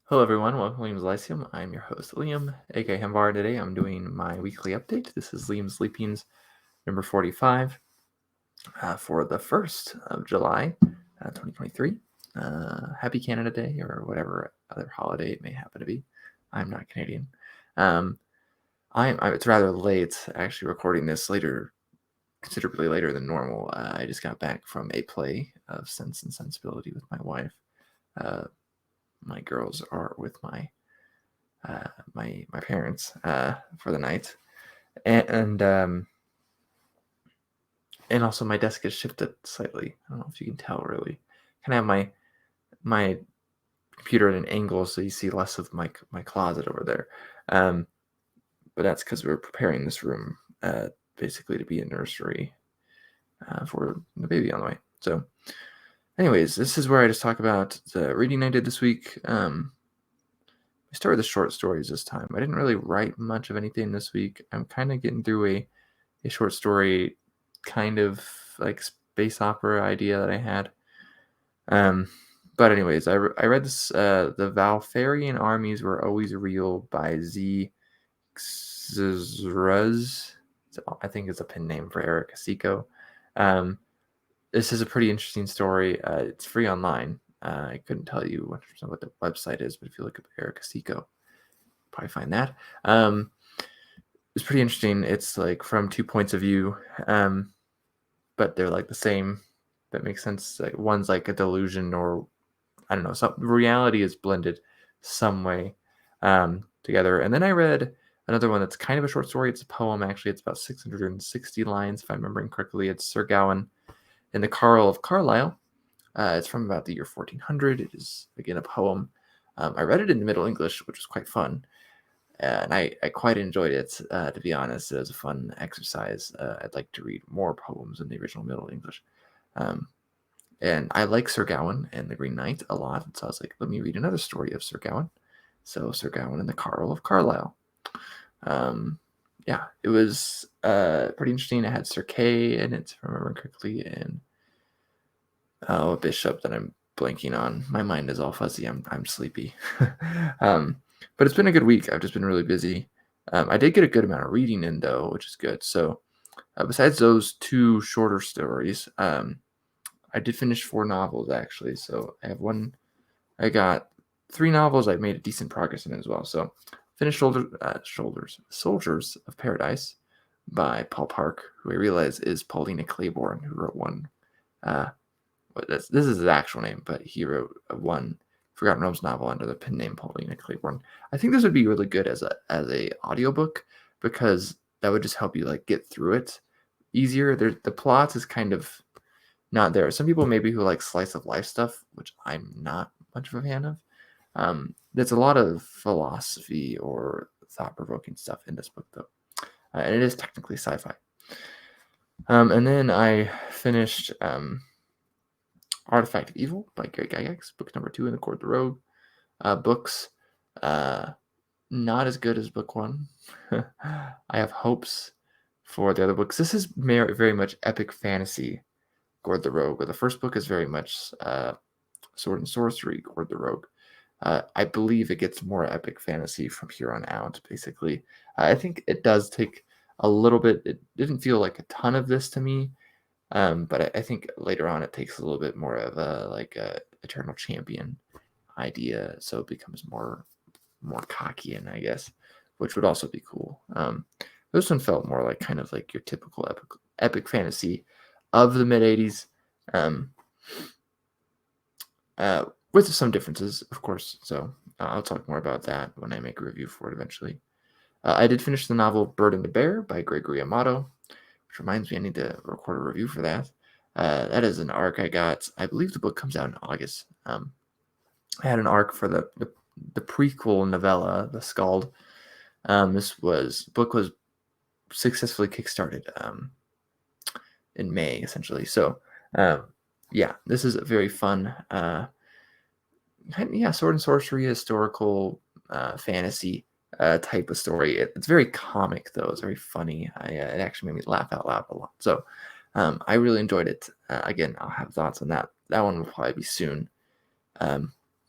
Hello, everyone. Welcome to Liam's Lyceum. I'm your host, Liam, aka Hambar. Today, I'm doing my weekly update. This is Liam's Leapings number 45 for the 1st of July, 2023. Happy Canada Day, or whatever other holiday it may happen to be. I'm not Canadian. Um, it's rather late, actually, recording this considerably later than normal. I just got back from a play of Sense and Sensibility with my wife. My girls are with my parents for the night, and and also my desk has shifted slightly. I don't know if you can tell really. Kind of have my computer at an angle, so you see less of my closet over there. Um, but that's because we're preparing this room basically to be a nursery for the baby on the way. So, anyways, this is where I just talk about the reading I did this week. I started with the short stories this time. I didn't really write much of anything this week. I'm kind of getting through a short story, kind of like space opera idea that I had. But anyways, I read this. The Valfarian armies were always real by Z. Xruz. I think it's a pen name for Eric Asico. Um, this is a pretty interesting story. It's free online. I couldn't tell you what the website is, but if you look up Eric Asico, probably find that. It's pretty interesting. It's like from two points of view, but they're like the same. That makes sense. Like one's like a delusion, or I don't know. Some reality is blended some way together. And then I read another one that's kind of a short story. It's a poem. Actually, it's about 660 lines, if I'm remembering correctly. It's Sir Gawain in the Carl of Carlisle. It's from about the year 1400. It is again a poem. I read it in Middle English, which was quite fun. And I quite enjoyed it, to be honest. It was a fun exercise. I'd like to read more poems in the original Middle English. Um, and I like Sir Gawain and the Green Knight a lot. So I was like, let me read another story of Sir Gawain. So Sir Gawain and the Carl of Carlisle. Yeah, it was pretty interesting. It had Sir Kay in it, if I remember correctly, and a bishop that I'm blanking on. My mind is all fuzzy. I'm sleepy. But it's been a good week. I've just been really busy. I did get a good amount of reading in though, which is good. So besides those two shorter stories, I did finish 4 novels actually. So I have one. I got 3 novels. I made a decent progress in as well. So finished Soldiers of Paradise by Paul Park, who I realize is Paulina Claiborne, who wrote one. This is his actual name, but he wrote one Forgotten Realms novel under the pen name Paulina Claiborne. I think this would be really good as a audiobook because that would just help you like get through it easier. The plot is kind of not there. Some people maybe who like slice of life stuff, which I'm not much of a fan of. There's a lot of philosophy or thought provoking stuff in this book though, and it is technically sci-fi. And then I finished Artifact of Evil by Gary Gygax, book number 2 in the Court of the Rogue. Books not as good as book 1. I have hopes for the other books. This is very much epic fantasy Gord the Rogue, where the first book is very much sword and sorcery Gord the Rogue. I believe it gets more epic fantasy from here on out, basically. I think it does take a little bit. It didn't feel like a ton of this to me, but I think later on it takes a little bit more of a eternal champion idea, so it becomes more cocky, and I guess, which would also be cool. This one felt more like kind of like your typical epic fantasy of the mid '80s, with some differences, of course. So I'll talk more about that when I make a review for it eventually. I did finish the novel Bird and the Bear by Gregory Amato, which reminds me I need to record a review for that. That is an arc I got. I believe the book comes out in August. I had an arc for the prequel novella, The Scald. Book was successfully kickstarted in May, essentially. So, yeah, this is a very fun, sword and sorcery, historical fantasy type of story. It's very comic though. It's very funny. It actually made me laugh out loud a lot. So I really enjoyed it. Again, I'll have thoughts on that. That one will probably be soon.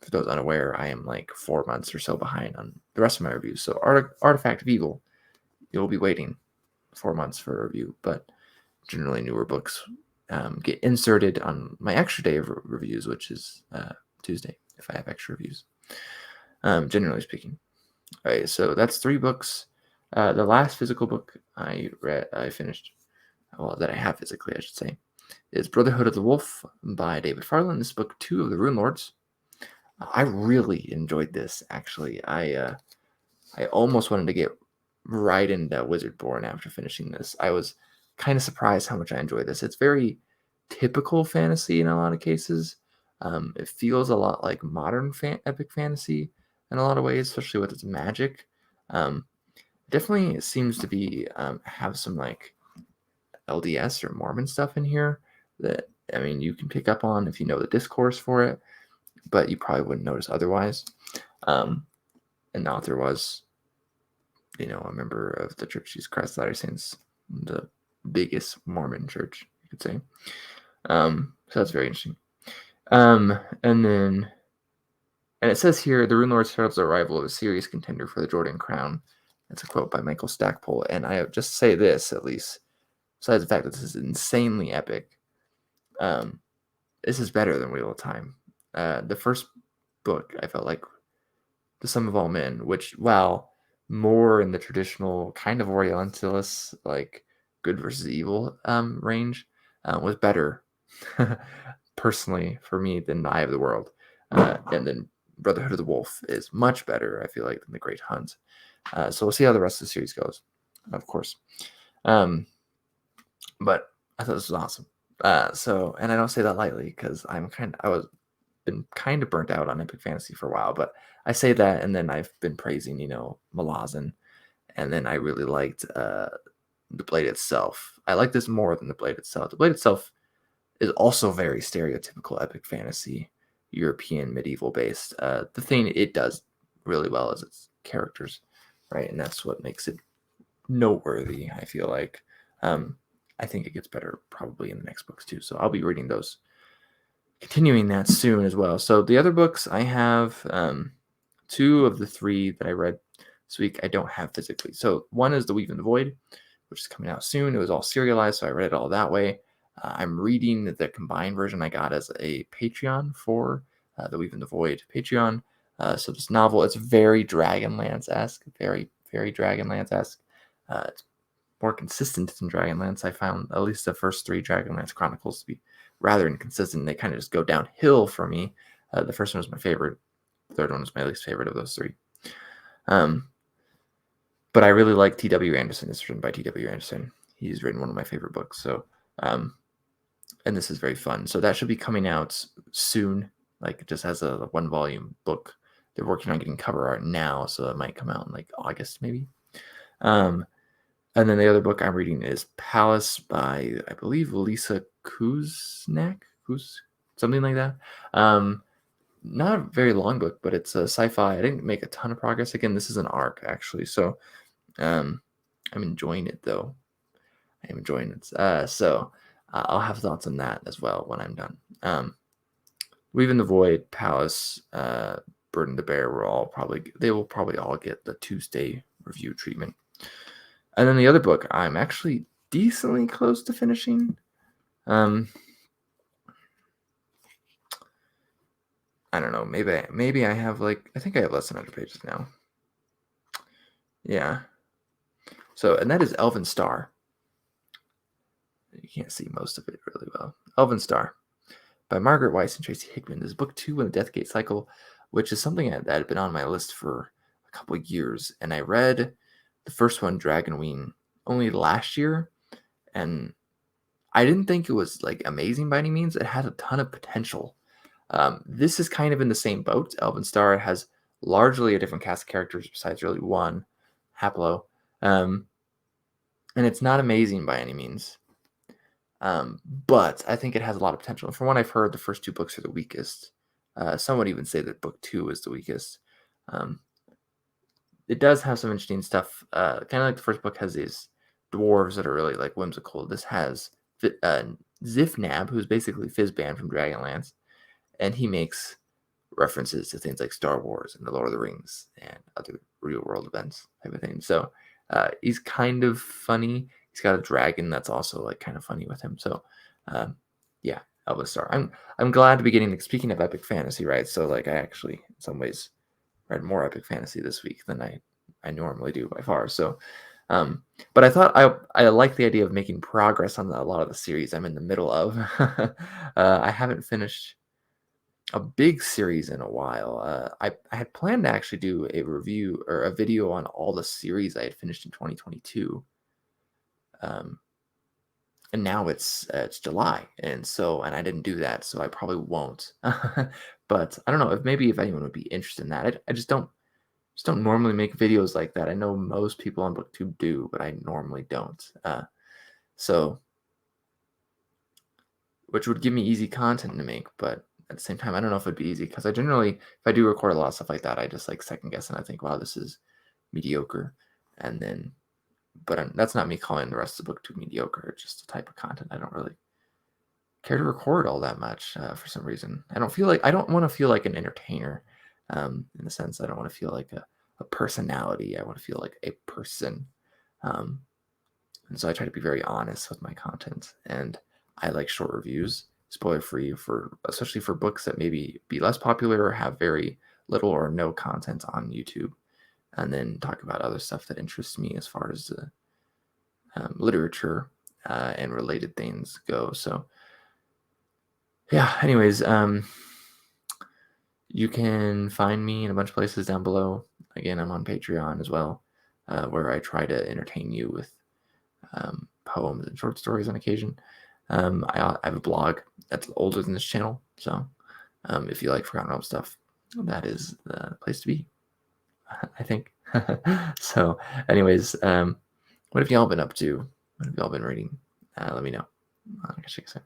For those unaware, I am like 4 months or so behind on the rest of my reviews. So Artifact of Evil, you'll be waiting 4 months for a review, but generally newer books get inserted on my extra day of reviews, which is Tuesday, if I have extra reviews, generally speaking. All right, so that's 3 books. The last physical book I finished, well, that I have physically, I should say, is Brotherhood of the Wolf by David Farland. This is book 2 of the Rune Lords. I really enjoyed this, actually. I almost wanted to get right into Wizardborn after finishing this. I was kind of surprised how much I enjoyed this. It's very typical fantasy in a lot of cases. It feels a lot like modern epic fantasy in a lot of ways, especially with its magic. Definitely seems to be have some like LDS or Mormon stuff in here that, I mean, you can pick up on if you know the discourse for it, but you probably wouldn't notice otherwise. And the author was, a member of the Church of Jesus Christ of Latter-day Saints, the biggest Mormon church, you could say. So that's very interesting. And it says here, the Rune Lords heralds the arrival of a serious contender for the Jordan crown. That's a quote by Michael Stackpole. And I just say this, at least, besides the fact that this is insanely epic, this is better than Wheel of Time. The first book, I felt like The Sum of All Men, which, while more in the traditional kind of Orientalist, like good versus evil range, was better, personally, for me, than The Eye of the World. And then Brotherhood of the Wolf is much better, I feel like, than The Great Hunt. So we'll see how the rest of the series goes, of course. But I thought this was awesome. And I don't say that lightly because I was been kind of burnt out on epic fantasy for a while, but I say that, and then I've been praising, Malazan, and then I really liked the Blade itself. I like this more than the Blade itself. The Blade itself is also very stereotypical epic fantasy, European medieval based. The thing it does really well is its characters, right? And that's what makes it noteworthy, I feel like. I think it gets better probably in the next books too. So I'll be reading those, continuing that soon as well. So the other books I have, 2 of the 3 that I read this week I don't have physically. So one is The Weave in the Void, which is coming out soon. It was all serialized, so I read it all that way. I'm reading the combined version I got as a Patreon for The Weave in the Void Patreon. So this novel, it's very Dragonlance-esque, very, very Dragonlance-esque. It's more consistent than Dragonlance. I found at least the first 3 Dragonlance Chronicles to be rather inconsistent. They kind of just go downhill for me. The first one was my favorite. The third one was my least favorite of those 3. But I really like T.W. Anderson. It's written by T.W. Anderson. He's written one of my favorite books. So, and this is very fun. So that should be coming out soon. Like, just as a 1-volume book. They're working on getting cover art now, so it might come out in like August maybe. And then the other book I'm reading is Palace by, I believe, Lisa Kuznak, something like that. Not a very long book, but it's a sci-fi. I didn't make a ton of progress. Again, this is an arc, actually. So I'm enjoying it, though. I am enjoying it. So I'll have thoughts on that as well when I'm done. Weave in the Void, Palace, Burden the Bear they will probably all get the Tuesday review treatment. And then the other book I'm actually decently close to finishing. I don't know. Maybe I have I think I have less than 100 pages now. Yeah. So, and that is Elven Star. You can't see most of it really well. Elven Star by Margaret Weiss and Tracy Hickman. This is book 2 in the Deathgate cycle, which is something that had been on my list for a couple of years. And I read the first one, Dragonwing, only last year. And I didn't think it was amazing by any means. It had a ton of potential. This is kind of in the same boat. Elven Star has largely a different cast of characters besides really one, Haplo. And it's not amazing by any means. But I think it has a lot of potential. And from what I've heard, the first 2 books are the weakest. Some would even say that book 2 is the weakest. It does have some interesting stuff. Kind of like the first book has these dwarves that are really whimsical. This has Zifnab, who's basically Fizban from Dragonlance, and he makes references to things like Star Wars and the Lord of the Rings and other real world events type of thing. So he's kind of funny. He's got a dragon that's also like kind of funny with him. So um, yeah, Elvis Star. I'm glad to be getting. Speaking of epic fantasy, right? So like I actually in some ways read more epic fantasy this week than I normally do by far. So but I thought I like the idea of making progress on a lot of the series I'm in the middle of. I haven't finished a big series in a while. I had planned to actually do a review or a video on all the series I had finished in 2022. Um, and now it's July, and I didn't do that, so I probably won't. But I don't know if anyone would be interested in that. I just don't normally make videos like that. I know most people on BookTube do, but I normally don't. So which would give me easy content to make, but at the same time, I don't know if it'd be easy because I generally, if I do record a lot of stuff like that, I just like second guess and I think, wow, this is mediocre. And then, but that's not me calling the rest of the book too mediocre. It's just a type of content I don't really care to record all that much for some reason. I don't want to feel like an entertainer in the sense I don't want to feel like a personality. I want to feel like a person. Um, and so I try to be very honest with my content. And I like short reviews, spoiler free, for especially for books that maybe be less popular or have very little or no content on YouTube. And then talk about other stuff that interests me as far as the literature and related things go. So yeah, anyways, you can find me in a bunch of places down below. Again, I'm on Patreon as well, where I try to entertain you with poems and short stories on occasion. I have a blog that's older than this channel, so if you like forgotten about stuff, that is the place to be, I think. So, anyways, what have y'all been up to? What have y'all been reading? Let me know. I guess you can say.